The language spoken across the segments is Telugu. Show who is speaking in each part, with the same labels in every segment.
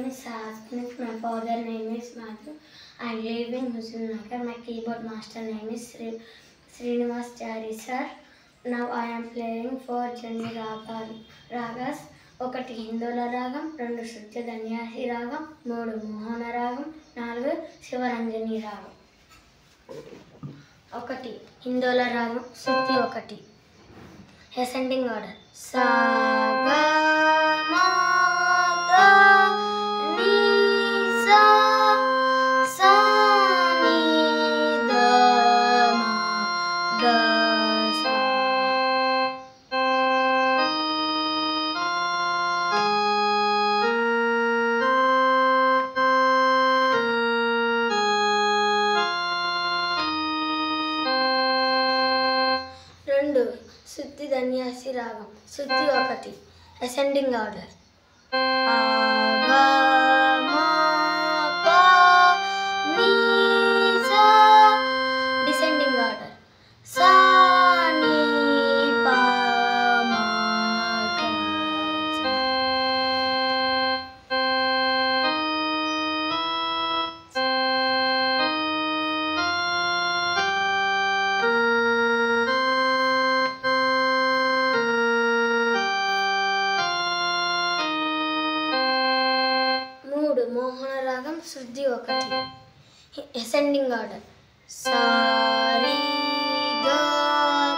Speaker 1: is Asmith. My father name is Matthew. I live in Hussainagar. My keyboard master name is Srinivas Chari sir. Now I am playing 4 Jani ragas. ఒకటి హిందోళ రాగం, 2 శృత్య ధన్యాసి రాగం, 3 మోహన రాగం, 4 శివరంజని రాగం. 1 హిందోళ రాగం, శృతి 1. అసెండింగ్ ఆర్డర్ సా గా మా గా ని సా సా ని ద మా ద సా. శృతి ధన్యాసి రాగం, శృతి 1. అసెండింగ్ ఆర్డర్ డిసెండింగ్ ఆర్డర్ సా ని పా మా గా సా. మోహన రాగం, శృతి 1. అసెండింగ్ ఆర్డర్ సా రి గా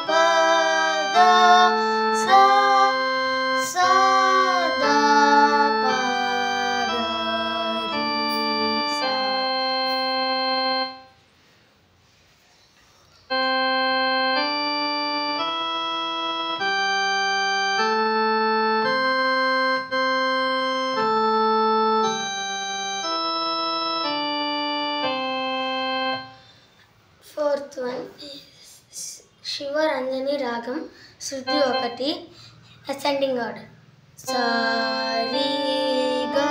Speaker 1: పా దా సా సా దా పా గా రి సా. Fourth one is శివరంజని రాగం, శృతి 1. అసెండింగ్ ఆర్డర్ సా రి గా